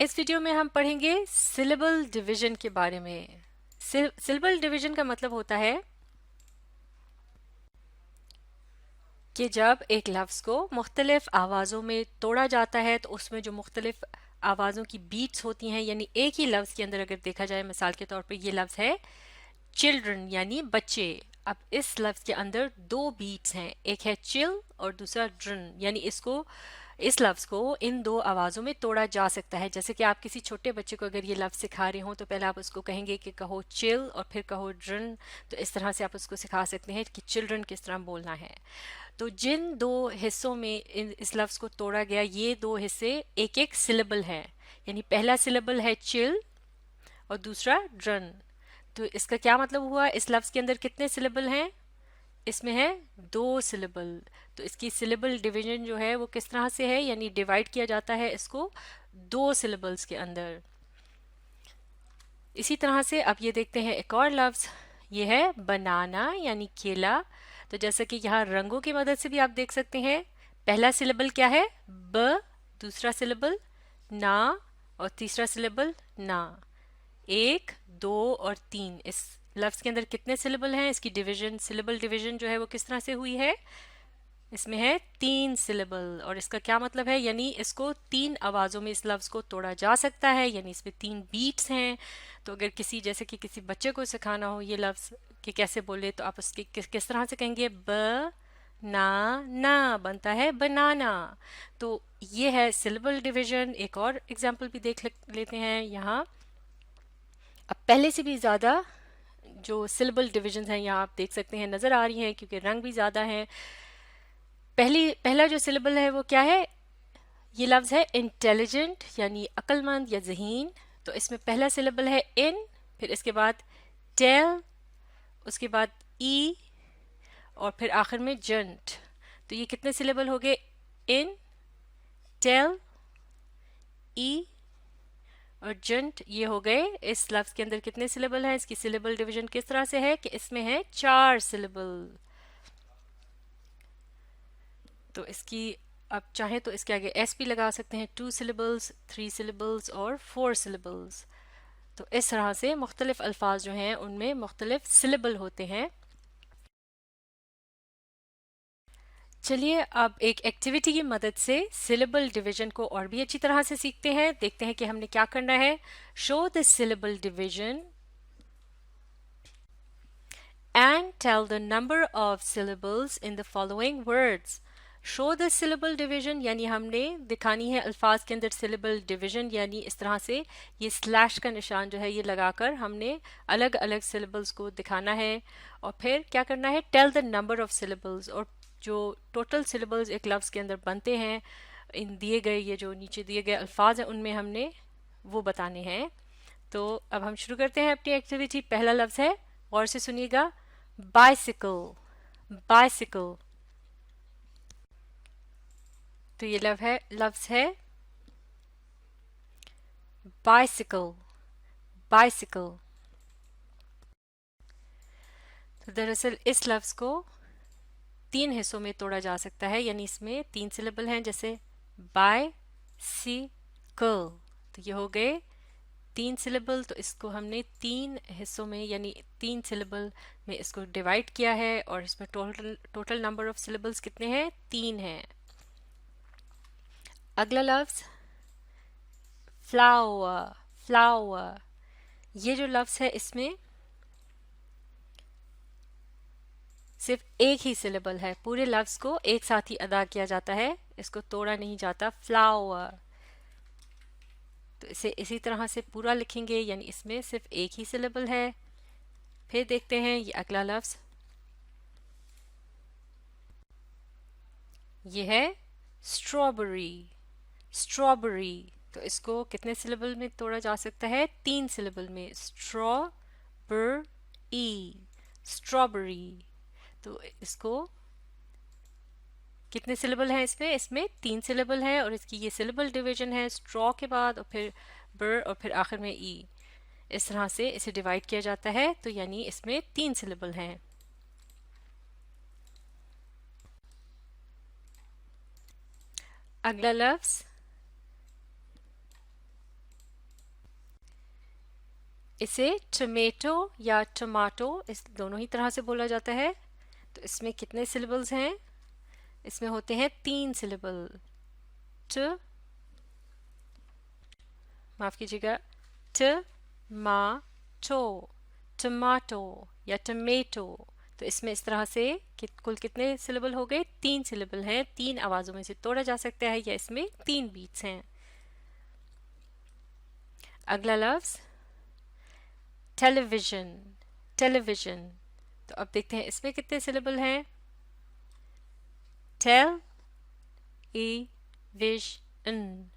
इस वीडियो में हम पढ़ेंगे सिलेबल डिवीजन के बारे में। सिलेबल डिवीजन का मतलब होता है कि जब एक लफ्ज़ को मुख्तलिफ आवाज़ों में तोड़ा जाता है तो उसमें जो मुख्तलिफ आवाज़ों की बीट्स होती हैं, यानी एक ही लफ्ज़ के अंदर अगर देखा जाए, मिसाल के तौर पे ये लफ्ज़ है चिल्ड्रन यानी बच्चे। अब इस लफ्ज़ के अंदर दो बीट्स हैं, एक है चिल और दूसरा ड्रन, यानी इस लफ्ज़ को इन दो आवाज़ों में तोड़ा जा सकता है। जैसे कि आप किसी छोटे बच्चे को अगर ये लफ्ज़ सिखा रहे हो तो पहले आप उसको कहेंगे कि कहो चिल और फिर कहो ड्रन। तो इस तरह से आप उसको सिखा सकते हैं कि चिल्ड्रन किस तरह बोलना है। तो जिन दो हिस्सों में इस लफ्ज़ को तोड़ा गया, ये दो हिस्से एक एक सिलेबल है, यानी पहला सिलेबल है चिल और दूसरा ड्रन। तो इसका क्या मतलब हुआ, इस लफ्ज़ के अंदर कितने सिलेबल हैं? इसमें है दो सिलेबल। तो इसकी सिलेबल डिवीजन जो है वो किस तरह से है, यानी डिवाइड किया जाता है इसको दो सिलेबल्स के अंदर। इसी तरह से अब ये देखते हैं एक और लफ्ज़, ये है बनाना यानी केला। तो जैसे कि यहाँ रंगों की मदद से भी आप देख सकते हैं, पहला सिलेबल क्या है ब, दूसरा सिलेबल ना और तीसरा सिलेबल ना। एक, दो और तीन, इस लफ्ज़ के अंदर कितने सिलेबल हैं? इसकी डिवीजन, सिलेबल डिवीजन जो है वो किस तरह से हुई है? इसमें है तीन सिलेबल। और इसका क्या मतलब है, यानी इसको तीन आवाज़ों में इस लफ्ज़ को तोड़ा जा सकता है, यानी इसमें तीन बीट्स हैं। तो अगर जैसे कि किसी बच्चे को सिखाना हो ये लफ्ज़ कि कैसे बोले, तो आप उसकी किस तरह से कहेंगे? ब ना ना बनता है बनाना। तो ये है सिलेबल डिवीजन। एक और एग्जाम्पल भी देख लेते हैं यहाँ। अब पहले से भी ज़्यादा जो सिलेबल डिविजन हैं यहाँ आप देख सकते हैं, नज़र आ रही हैं क्योंकि रंग भी ज़्यादा हैं। पहला जो सिलेबल है वो क्या है? ये लफ्ज़ है इंटेलिजेंट यानी अक्लमंद या ज़हीन। तो इसमें पहला सिलेबल है इन, फिर इसके बाद टेल, उसके बाद ई और फिर आखिर में जंट। तो ये कितने सिलेबल हो गए? इन, टेल, ई और जंट, ये हो गए। इस लफ्ज़ के अंदर कितने सिलेबल हैं? इसकी सिलेबल डिवीजन किस तरह से है कि इसमें है चार सिलेबल। तो इसकी आप चाहें तो इसके आगे एस भी लगा सकते हैं, टू सिलेबल्स, थ्री सिलेबल्स और फोर सिलेबल्स। तो इस तरह से मुख्तलिफ अल्फाज जो हैं उनमें मुख्तलिफ सिलेबल होते हैं। चलिए अब एक एक्टिविटी की मदद से सिलेबल डिवीजन को और भी अच्छी तरह से सीखते हैं। देखते हैं कि हमने क्या करना है। Show the syllable division and tell the number of syllables in the following words. Show the syllable division यानी हमने दिखानी है अल्फाज के अंदर सिलेबल डिवीजन, यानी इस तरह से ये स्लैश का निशान जो है ये लगाकर हमने अलग अलग सिलेबल्स को दिखाना है। और फिर क्या करना है? Tell the number of syllables, और जो टोटल सिलेबल्स एक लफ्ज़ के अंदर बनते हैं इन दिए गए, ये जो नीचे दिए गए अल्फाज हैं उनमें हमने वो बताने हैं। तो अब हम शुरू करते हैं अपनी एक्टिविटी। पहला लफ्ज़ है, गौर से सुनिएगा, बाइसिकल। बाइसिकल। तो ये लफ्ज़ है बाइसिकल। बाइसिकल। तो दरअसल इस लफ्ज़ को तीन हिस्सों में तोड़ा जा सकता है, यानी इसमें तीन सिलेबल हैं, जैसे बाय सी कल। तो ये हो गए तीन सिलेबल। तो इसको हमने तीन हिस्सों में यानी तीन सिलेबल में इसको डिवाइड किया है, और इसमें टोटल नंबर ऑफ सिलेबल्स कितने हैं? तीन हैं। अगला लफ्ज़ फ्लावर। फ्लावर। ये जो लफ्ज़ है इसमें सिर्फ एक ही सिलेबल है, पूरे लफ्ज़ को एक साथ ही अदा किया जाता है, इसको तोड़ा नहीं जाता। फ्लावर। तो इसे इसी तरह से पूरा लिखेंगे, यानी इसमें सिर्फ एक ही सिलेबल है। फिर देखते हैं ये अगला लफ्ज़, ये है स्ट्रॉबेरी। स्ट्रॉबेरी। तो इसको कितने सिलेबल में तोड़ा जा सकता है? तीन सिलेबल में, स्ट्रॉबेरी। स्ट्रॉबेरी। तो इसको कितने सिलेबल हैं इसमें? इसमें तीन सिलेबल हैं, और इसकी ये सिलेबल डिवीजन है, स्ट्रॉ के बाद और फिर बर और फिर आखिर में ई। इस तरह से इसे डिवाइड किया जाता है, तो यानी इसमें तीन सिलेबल हैं। अगला लफ्ज़ इसे टमेटो या टमाटो इस दोनों ही तरह से बोला जाता है। तो इसमें कितने सिलेबल्स हैं? इसमें होते हैं 3 सिलेबल। ट माफ कीजिएगा, टमाटो, टमाटो या टमेटो। तो इसमें इस तरह से कुल कितने सिलेबल हो गए? 3 सिलेबल हैं। 3 आवाजों में से तोड़ा जा सकता है या इसमें 3 बीट्स हैं। अगला लफ्ज टेलीविजन, टेलीविजन। तो अब देखते हैं इसमें कितने सिलेबल हैं। टेल ई विजन,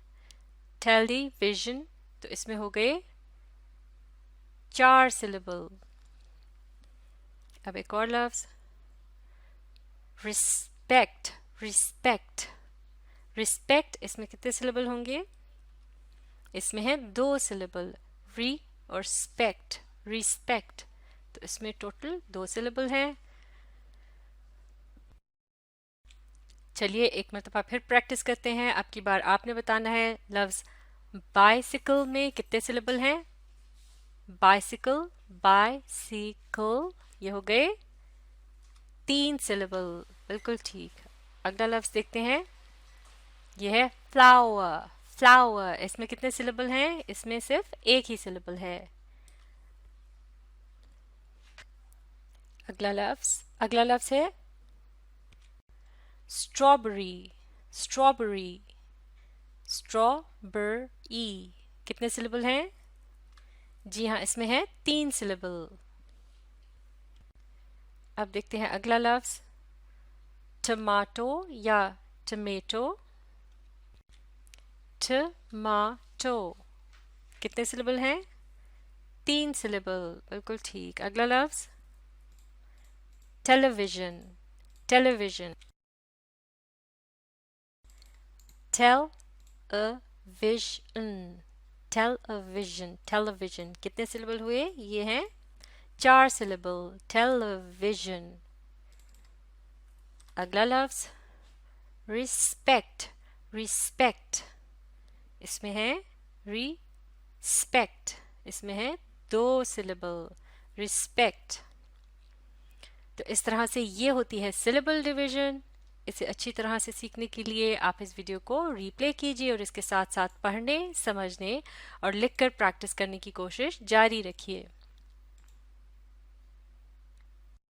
टेलीविजन। तो इसमें हो गए 4 सिलेबल। अब एक और लफ्ज रिस्पेक्ट, रिस्पेक्ट, रिस्पेक्ट। इसमें कितने सिलेबल होंगे? इसमें है 2 सिलेबल, री और स्पेक्ट, रिस्पेक्ट। तो इसमें टोटल 2 सिलेबल है। चलिए एक मरतबा फिर प्रैक्टिस करते हैं। अब की बार आपने बताना है लफ्ज बाइसिकल में कितने सिलेबल हैं। बाइसिकल, बाइसिकल, ये हो गए 3 सिलेबल, बिल्कुल ठीक। अगला लफ्ज देखते हैं, ये है फ्लावर, फ्लावर। इसमें कितने सिलेबल हैं? इसमें सिर्फ एक ही सिलेबल है। अगला लफ्ज है स्ट्रॉबेरी, स्ट्रॉबेरी, स्ट्रॉबेरी। कितने सिलेबल हैं? जी हाँ, इसमें है 3 सिलेबल। अब देखते हैं अगला लफ्ज टमाटो या टमेटो, टमाटो। कितने सिलेबल हैं? 3 सिलेबल, बिल्कुल ठीक। अगला लफ्ज television, television, tell a vision, television, television. कितने सिलेबल हुए? ये हैं 4 सिलेबल, टेलीविजन। अगला लफ्ज रिस्पेक्ट, रिस्पेक्ट। इसमें है रिस्पेक्ट, इसमें है 2 सिलेबल, रिस्पेक्ट। तो इस तरह से ये होती है सिलेबल डिवीजन। इसे अच्छी तरह से सीखने के लिए आप इस वीडियो को रीप्ले कीजिए और इसके साथ साथ पढ़ने, समझने और लिखकर प्रैक्टिस करने की कोशिश जारी रखिए।